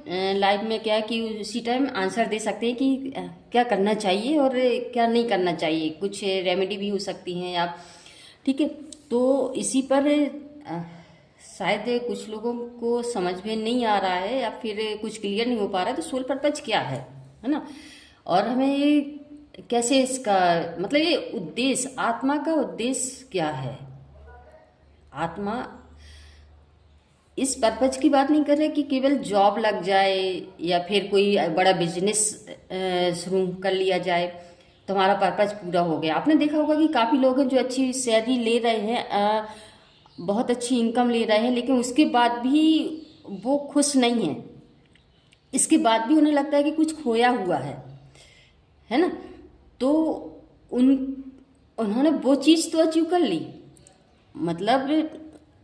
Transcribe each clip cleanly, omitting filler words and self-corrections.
Life में क्या है कि उसी टाइम आंसर दे सकते हैं कि क्या करना चाहिए और क्या नहीं करना चाहिए। कुछ रेमेडी भी हो सकती हैं आप, ठीक है। तो इसी पर शायद कुछ लोगों को समझ में नहीं आ रहा है या फिर कुछ क्लियर नहीं हो पा रहा है, तो सोल पर्पज क्या है ना। और हमें ये कैसे इसका मतलब ये उद्देश्य, आत्मा का उद्देश्य क्या है। आत्मा इस पर्पज की बात नहीं कर रहे कि केवल जॉब लग जाए या फिर कोई बड़ा बिजनेस शुरू कर लिया जाए तो हमारा पर्पज पूरा हो गया। आपने देखा होगा कि काफ़ी लोग हैं जो अच्छी सैलरी ले रहे हैं, बहुत अच्छी इनकम ले रहे हैं, लेकिन उसके बाद भी वो खुश नहीं हैं। इसके बाद भी उन्हें लगता है कि कुछ खोया हुआ है ना। तो उन उन्होंने वो चीज़ तो अचीव कर ली, मतलब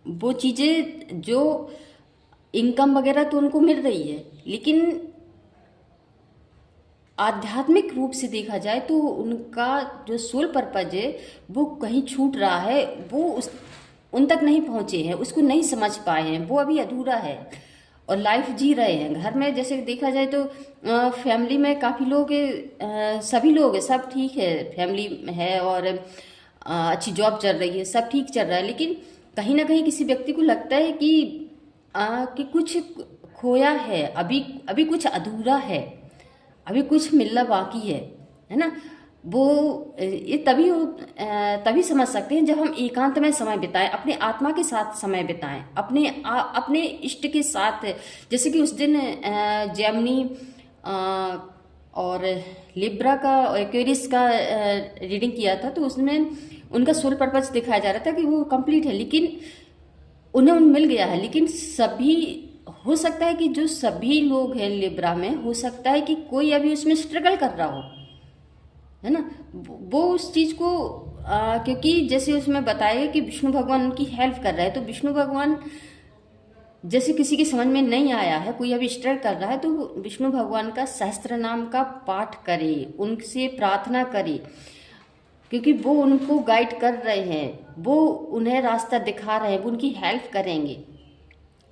वो चीज़ें जो इनकम वगैरह तो उनको मिल रही है, लेकिन आध्यात्मिक रूप से देखा जाए तो उनका जो सोल पर्पज है वो कहीं छूट रहा है। वो उन तक नहीं पहुँचे हैं, उसको नहीं समझ पाए हैं, वो अभी अधूरा है और लाइफ जी रहे हैं। घर में जैसे देखा जाए तो फैमिली में काफ़ी लोग सभी लोग हैं, सब ठीक है, फैमिली है और अच्छी जॉब चल रही है, सब ठीक चल रहा है, लेकिन कहीं ना कहीं किसी व्यक्ति को लगता है कि कुछ खोया है, अभी अभी कुछ अधूरा है, अभी कुछ मिलना बाकी है ना। वो ये तभी समझ सकते हैं जब हम एकांत में समय बिताएं, अपने आत्मा के साथ समय बिताएं, अपने इष्ट के साथ। जैसे कि उस दिन जेमिनी और लिब्रा का और एक्वेरियस का रीडिंग किया था, तो उसमें उनका सोल पर्पज दिखाया जा रहा था कि वो कंप्लीट है, लेकिन उन्हें मिल गया है। लेकिन सभी, हो सकता है कि जो सभी लोग हैं लिब्रा में, हो सकता है कि कोई अभी उसमें स्ट्रगल कर रहा हो, है ना। वो उस चीज़ को क्योंकि जैसे उसमें बताया कि विष्णु भगवान उनकी हेल्प कर रहा है, तो विष्णु भगवान जैसे किसी की समझ में नहीं आया है, कोई अभी स्ट्रगल कर रहा है, तो विष्णु भगवान का सहस्त्र नाम का पाठ करे, उनसे प्रार्थना करे, क्योंकि वो उनको गाइड कर रहे हैं, वो उन्हें रास्ता दिखा रहे हैं, वो उनकी हेल्प करेंगे।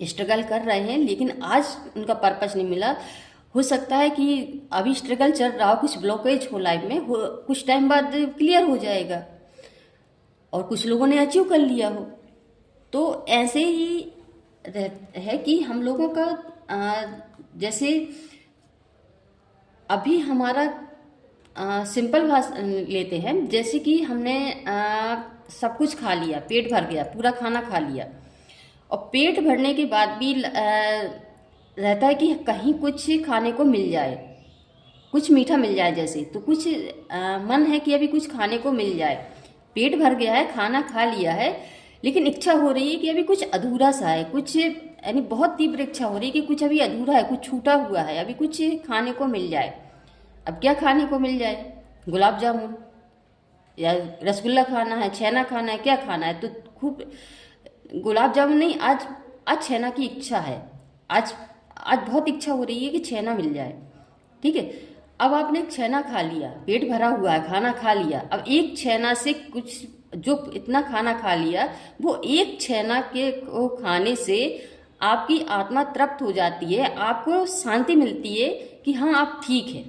स्ट्रगल कर रहे हैं लेकिन आज उनका पर्पस नहीं मिला। हो सकता है कि अभी स्ट्रगल चल रहा हो, कुछ ब्लॉकेज हो लाइफ में, कुछ टाइम बाद क्लियर हो जाएगा और कुछ लोगों ने अचीव कर लिया हो। तो ऐसे ही है कि हम लोगों का जैसे अभी हमारा सिंपल भाषा लेते हैं, जैसे कि हमने सब कुछ खा लिया, पेट भर गया, पूरा खाना खा लिया, और पेट भरने के बाद भी रहता है कि कहीं कुछ खाने को मिल जाए, कुछ मीठा मिल जाए जैसे, तो कुछ मन है कि अभी कुछ खाने को मिल जाए। पेट भर गया है, खाना खा लिया है, लेकिन इच्छा हो रही है कि अभी कुछ अधूरा सा है, कुछ यानी बहुत तीव्र इच्छा हो रही है कि कुछ अभी अधूरा है, कुछ छूटा हुआ है, अभी कुछ खाने को मिल जाए। अब क्या खाने को मिल जाए, गुलाब जामुन या रसगुल्ला खाना है, छेना खाना है, क्या खाना है, तो खूब गुलाब जामुन नहीं, आज छेना की इच्छा है, आज आज बहुत इच्छा हो रही है कि छेना मिल जाए, ठीक है। अब आपने छेना खा लिया, पेट भरा हुआ है, खाना खा लिया, अब एक छेना से कुछ जो इतना खाना खा लिया, वो एक छेना के को खाने से आपकी आत्मा तृप्त हो जाती है, आपको शांति मिलती है कि हाँ आप ठीक है,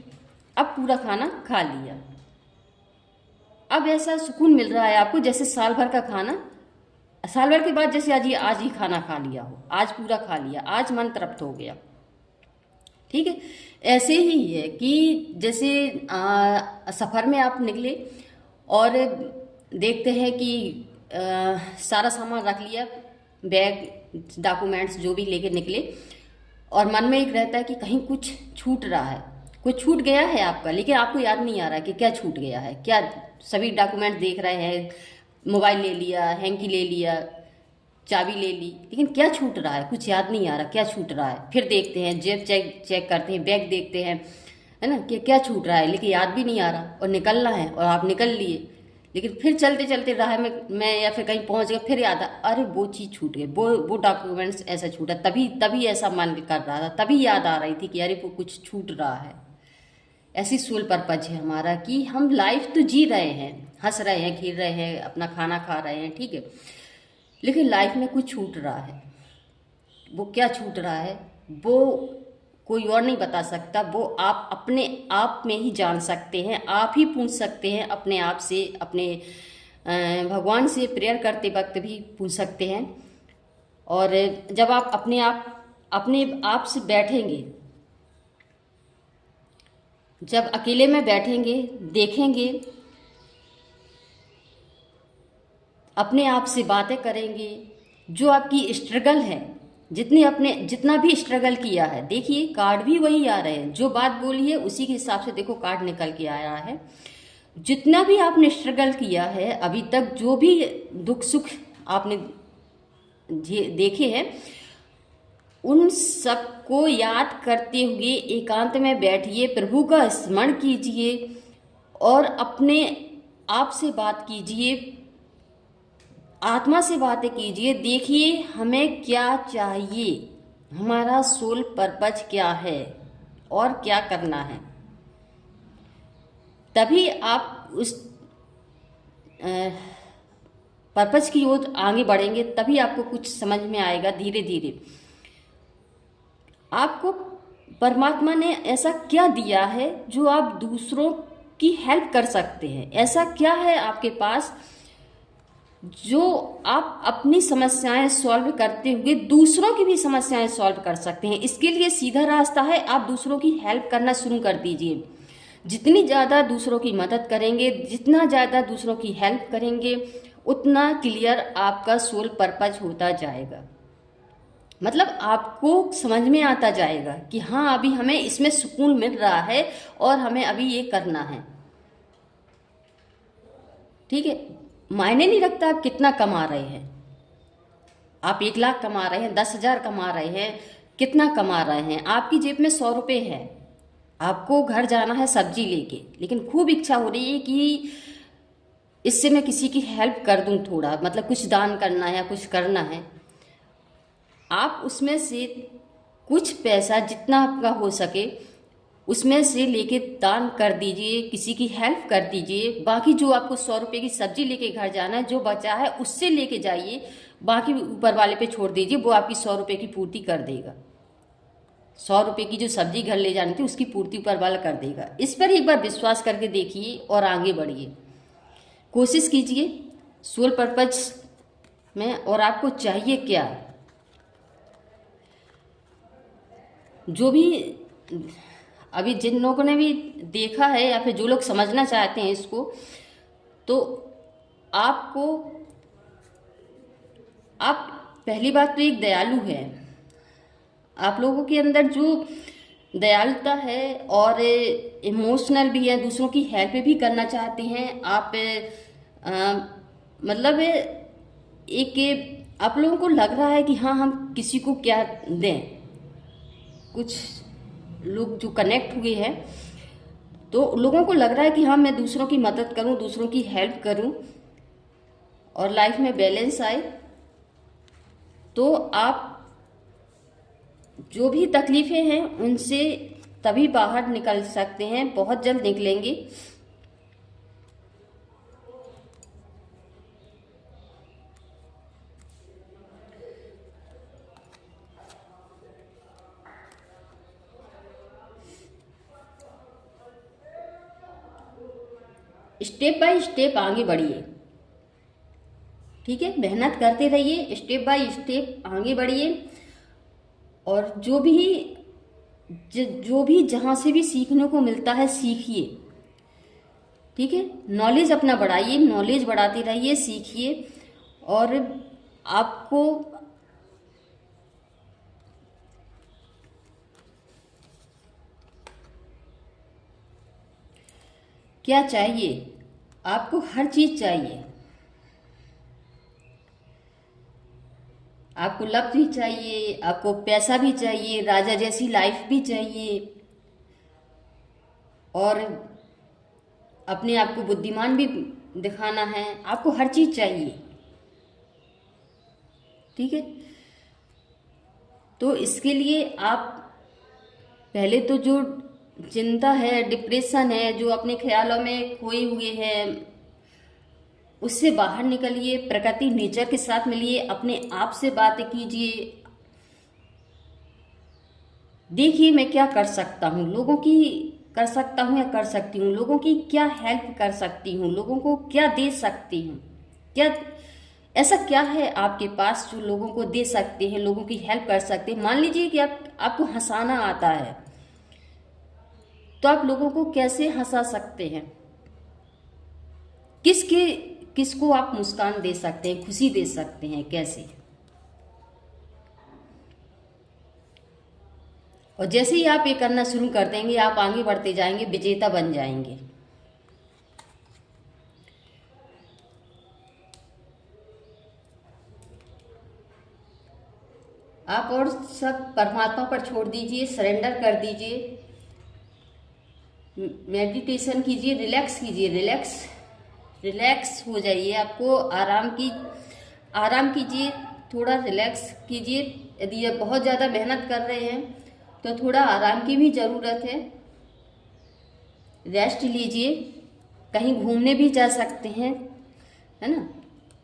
अब पूरा खाना खा लिया। अब ऐसा सुकून मिल रहा है आपको जैसे साल भर का खाना, साल भर के बाद जैसे आज ही खाना खा लिया हो, आज पूरा खा लिया, आज मन तृप्त हो गया, ठीक है। ऐसे ही है कि जैसे सफ़र में आप निकले और देखते हैं कि सारा सामान रख लिया, बैग डॉक्यूमेंट्स जो भी लेके निकले, और मन में एक रहता है कि कहीं कुछ छूट रहा है, कुछ छूट गया है आपका, लेकिन आपको याद नहीं आ रहा कि क्या छूट गया है, क्या। सभी डॉक्यूमेंट देख रहे हैं, मोबाइल ले लिया, हैंकी ले लिया, चाबी ले ली, लेकिन क्या छूट रहा है, कुछ याद नहीं आ रहा क्या छूट रहा है। फिर देखते हैं, जेब चेक करते हैं, बैग देखते हैं, है ना, कि क्या छूट रहा है, लेकिन याद भी नहीं आ रहा, और निकलना है और आप निकल लिए, लेकिन फिर चलते चलते राह में या फिर कहीं पहुंच गए, फिर याद आ, अरे वो चीज़ छूट गई, वो डॉक्यूमेंट्स ऐसा छूटा, तभी ऐसा मन कर रहा था, तभी याद आ रही थी कि अरे वो कुछ छूट रहा है। ऐसी सोल पर्पज है हमारा कि हम लाइफ तो जी रहे हैं, हंस रहे हैं, खेल रहे हैं, अपना खाना खा रहे हैं, ठीक है, लेकिन लाइफ में कुछ छूट रहा है। वो क्या छूट रहा है, वो कोई और नहीं बता सकता, वो आप अपने आप में ही जान सकते हैं। आप ही पूछ सकते हैं अपने आप से, अपने भगवान से प्रेयर करते वक्त भी पूछ सकते हैं। और जब आप अपने आप से बैठेंगे, जब अकेले में बैठेंगे, देखेंगे, अपने आप से बातें करेंगे, जो आपकी स्ट्रगल है, जितना भी स्ट्रगल किया है, देखिए कार्ड भी वही आ रहे हैं, जो बात बोली है उसी के हिसाब से देखो कार्ड निकल के आ रहा है। जितना भी आपने स्ट्रगल किया है अभी तक, जो भी दुख सुख आपने देखे हैं, उन सबको याद करते हुए एकांत में बैठिए, प्रभु का स्मरण कीजिए और अपने आप से बात कीजिए, आत्मा से बातें कीजिए। देखिए हमें क्या चाहिए, हमारा सोल पर्पज क्या है और क्या करना है। तभी आप उस पर्पज की ओर आगे बढ़ेंगे, तभी आपको कुछ समझ में आएगा। धीरे धीरे आपको परमात्मा ने ऐसा क्या दिया है जो आप दूसरों की हेल्प कर सकते हैं। ऐसा क्या है आपके पास जो आप अपनी समस्याएं सॉल्व करते हुए दूसरों की भी समस्याएं सॉल्व कर सकते हैं। इसके लिए सीधा रास्ता है, आप दूसरों की हेल्प करना शुरू कर दीजिए। जितनी ज़्यादा दूसरों की मदद करेंगे, जितना ज़्यादा दूसरों की हेल्प करेंगे, उतना क्लियर आपका सोल पर्पज होता जाएगा। मतलब आपको समझ में आता जाएगा कि हाँ, अभी हमें इसमें सुकून मिल रहा है और हमें अभी ये करना है। ठीक है, मायने नहीं रखता आप कितना कमा रहे हैं। आप 1 लाख कमा रहे हैं, 10,000 कमा रहे हैं, कितना कमा रहे हैं, आपकी जेब में 100 रुपये है, आपको घर जाना है सब्जी लेके, लेकिन खूब इच्छा हो रही है कि इससे मैं किसी की हेल्प कर दूं, थोड़ा मतलब कुछ दान करना है या कुछ करना है। आप उसमें से कुछ पैसा जितना आपका हो सके उसमें से लेके दान कर दीजिए, किसी की हेल्प कर दीजिए। बाकी जो आपको 100 रुपये की सब्जी लेके घर जाना है, जो बचा है उससे लेके जाइए, बाकी ऊपर वाले पे छोड़ दीजिए, वो आपकी 100 रुपये की पूर्ति कर देगा। 100 रुपये की जो सब्जी घर ले जानी थी उसकी पूर्ति ऊपर वाला कर देगा। इस पर एक बार विश्वास करके देखिए और आगे बढ़िए, कोशिश कीजिए सोल पर्पज में। और आपको चाहिए क्या, जो भी अभी जिन लोगों ने भी देखा है या फिर जो लोग समझना चाहते हैं इसको, तो आप पहली बात तो एक दयालु है, आप लोगों के अंदर जो दयालुता है और इमोशनल भी है, दूसरों की हेल्प भी करना चाहते हैं आप। मतलब एक आप लोगों को लग रहा है कि हाँ, हम किसी को क्या दें। कुछ लोग जो कनेक्ट हुए हैं तो लोगों को लग रहा है कि हाँ, मैं दूसरों की मदद करूं, दूसरों की हेल्प करूं और लाइफ में बैलेंस आए। तो आप जो भी तकलीफें हैं उनसे तभी बाहर निकल सकते हैं, बहुत जल्द निकलेंगे। स्टेप बाय स्टेप आगे बढ़िए, ठीक है, मेहनत करते रहिए, स्टेप बाय स्टेप आगे बढ़िए। और जो भी जहाँ से भी सीखने को मिलता है सीखिए, ठीक है। नॉलेज अपना बढ़ाइए, नॉलेज बढ़ाते रहिए, सीखिए। और आपको क्या चाहिए, आपको हर चीज चाहिए। आपको लव भी चाहिए, आपको पैसा भी चाहिए, राजा जैसी लाइफ भी चाहिए, और अपने आप को बुद्धिमान भी दिखाना है। आपको हर चीज चाहिए, ठीक है। तो इसके लिए आप पहले तो जो चिंता है, डिप्रेशन है, जो अपने ख्यालों में खोए हुए हैं, उससे बाहर निकलिए, प्रकृति नेचर के साथ मिलिए, अपने आप से बातें कीजिए, देखिए मैं क्या कर सकता हूँ, लोगों की कर सकता हूँ या कर सकती हूँ, लोगों की क्या हेल्प कर सकती हूँ, लोगों को क्या दे सकती हूँ, क्या ऐसा क्या है आपके पास जो लोगों को दे सकते हैं, लोगों की हेल्प कर सकते हैं। मान लीजिए कि आपको हंसाना आता है, तो आप लोगों को कैसे हंसा सकते हैं, किसके किसको आप मुस्कान दे सकते हैं, खुशी दे सकते हैं, कैसे। और जैसे ही आप ये करना शुरू कर देंगे, आप आगे बढ़ते जाएंगे, विजेता बन जाएंगे। आप और सब परमात्मा पर छोड़ दीजिए, सरेंडर कर दीजिए, मेडिटेशन कीजिए, रिलैक्स कीजिए, रिलैक्स रिलैक्स हो जाइए। आपको आराम कीजिए, थोड़ा रिलैक्स कीजिए। यदि आप बहुत ज़्यादा मेहनत कर रहे हैं तो थोड़ा आराम की भी ज़रूरत है, रेस्ट लीजिए। कहीं घूमने भी जा सकते हैं, है ना।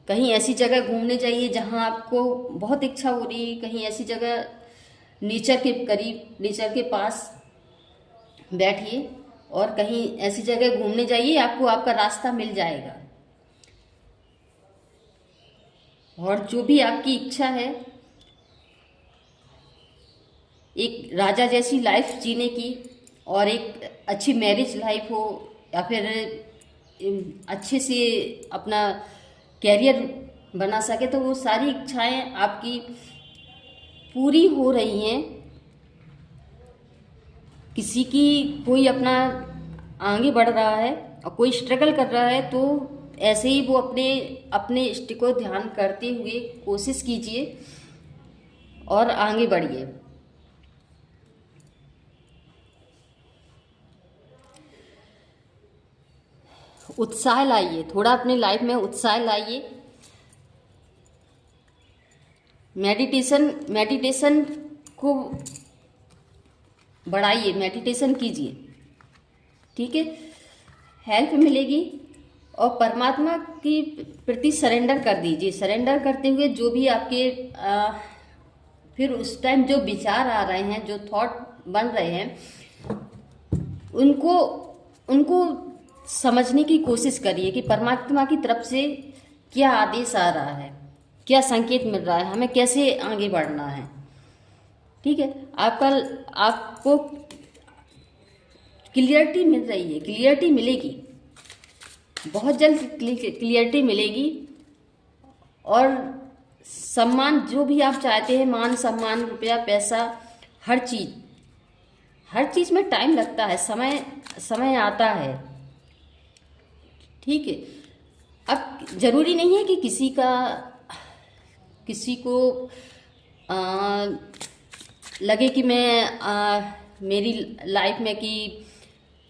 कहीं ऐसी जगह घूमने जाइए जहां आपको बहुत इच्छा हो रही है, कहीं ऐसी जगह नेचर के करीब, नेचर के पास बैठिए, और कहीं ऐसी जगह घूमने जाइए, आपको आपका रास्ता मिल जाएगा। और जो भी आपकी इच्छा है, एक राजा जैसी लाइफ जीने की, और एक अच्छी मैरिज लाइफ हो, या फिर अच्छे से अपना कैरियर बना सके, तो वो सारी इच्छाएं आपकी पूरी हो रही हैं। किसी की कोई अपना आगे बढ़ रहा है और कोई स्ट्रगल कर रहा है, तो ऐसे ही वो अपने अपने इष्ट को ध्यान करते हुए कोशिश कीजिए और आगे बढ़िए। उत्साह लाइए, थोड़ा अपनी लाइफ में उत्साह लाइए। मेडिटेशन को बढ़ाइए, मेडिटेशन कीजिए, ठीक है। हेल्प मिलेगी। और परमात्मा की प्रति सरेंडर कर दीजिए। सरेंडर करते हुए जो भी आपके फिर उस टाइम जो विचार आ रहे हैं, जो थॉट बन रहे हैं, उनको उनको समझने की कोशिश करिए कि परमात्मा की तरफ से क्या आदेश आ रहा है, क्या संकेत मिल रहा है, हमें कैसे आगे बढ़ना है, ठीक है। आपको क्लियरिटी मिल रही है, क्लियरिटी मिलेगी, बहुत जल्द क्लियरिटी मिलेगी। और सम्मान जो भी आप चाहते हैं, मान सम्मान, रुपया, पैसा, हर चीज में टाइम लगता है, समय आता है, ठीक है। अब जरूरी नहीं है कि किसी को लगे कि मेरी लाइफ में कि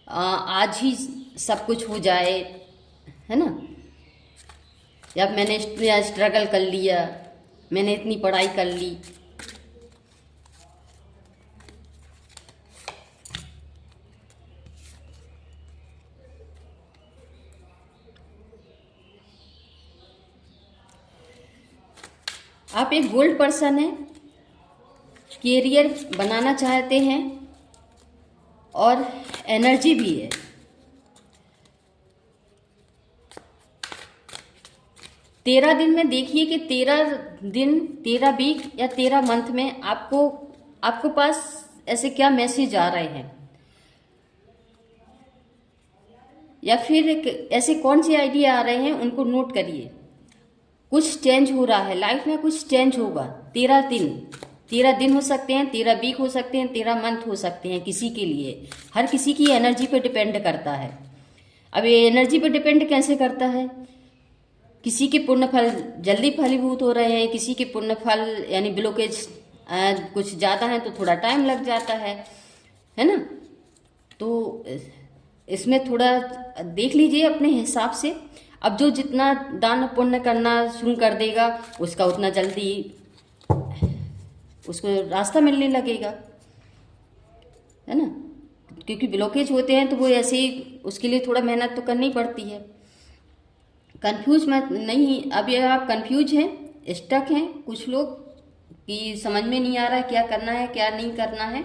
आज ही सब कुछ हो जाए, है ना, या मैंने इतना स्ट्रगल कर लिया, मैंने इतनी पढ़ाई कर ली। आप एक गोल्ड पर्सन हैं, कैरियर बनाना चाहते हैं, और एनर्जी भी है। तेरह दिन में देखिए कि 13 दिन, 13 वीक या 13 मंथ में आपको पास ऐसे क्या मैसेज आ रहे हैं, या फिर ऐसे कौन से आइडिया आ रहे हैं, उनको नोट करिए। कुछ चेंज हो रहा है लाइफ में, कुछ चेंज होगा। 13 दिन हो सकते हैं, 13 वीक हो सकते हैं, 13 मंथ हो सकते हैं। किसी के लिए, हर किसी की एनर्जी पे डिपेंड करता है। अब ये एनर्जी पे डिपेंड कैसे करता है, किसी के पुण्य फल जल्दी फलीभूत हो रहे हैं, किसी के पुण्य फल यानी ब्लॉकेज कुछ ज़्यादा है तो थोड़ा टाइम लग जाता है ना। तो इसमें थोड़ा देख लीजिए अपने हिसाब से। अब जो जितना दान पुण्य करना शुरू कर देगा, उसका उतना जल्दी उसको रास्ता मिलने लगेगा, है ना। क्योंकि ब्लॉकेज होते हैं तो वो ऐसे ही, उसके लिए थोड़ा मेहनत तो करनी पड़ती है। कंफ्यूज मत नहीं, अब ये आप कंफ्यूज हैं, स्टक हैं कुछ लोग, कि समझ में नहीं आ रहा है क्या करना है क्या नहीं करना है,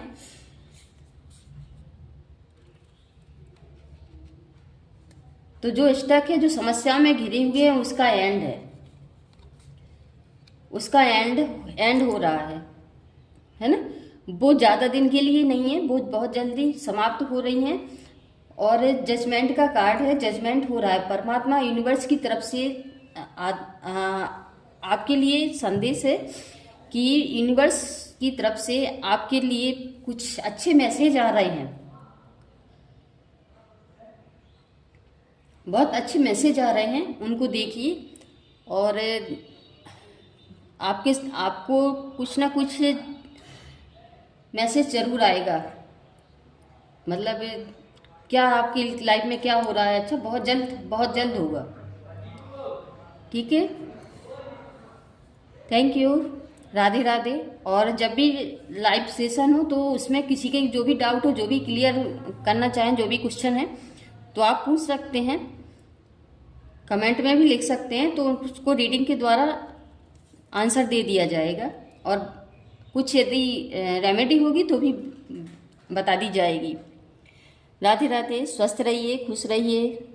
तो जो स्टक है, जो समस्या में घिरे हुए हैं, उसका एंड है, उसका एंड हो रहा है ना। वो ज़्यादा दिन के लिए नहीं है, वो बहुत जल्दी समाप्त हो रही हैं। और जजमेंट का कार्ड है, जजमेंट हो रहा है। परमात्मा यूनिवर्स की तरफ से आपके लिए संदेश है कि यूनिवर्स की तरफ से आपके लिए कुछ अच्छे मैसेज आ रहे हैं, बहुत अच्छे मैसेज आ रहे हैं, उनको देखिए। और आपको कुछ ना कुछ मैसेज जरूर आएगा। मतलब क्या आपकी लाइफ में क्या हो रहा है, अच्छा बहुत जल्द होगा। ठीक है, थैंक यू, राधे राधे। और जब भी लाइव सेशन हो तो उसमें किसी के जो भी डाउट हो, जो भी क्लियर करना चाहें, जो भी क्वेश्चन है, तो आप पूछ सकते हैं, कमेंट में भी लिख सकते हैं, तो उसको रीडिंग के द्वारा आंसर दे दिया जाएगा। और कुछ यदि रेमेडी होगी तो भी बता दी जाएगी। राधे राधे, स्वस्थ रहिए, खुश रहिए।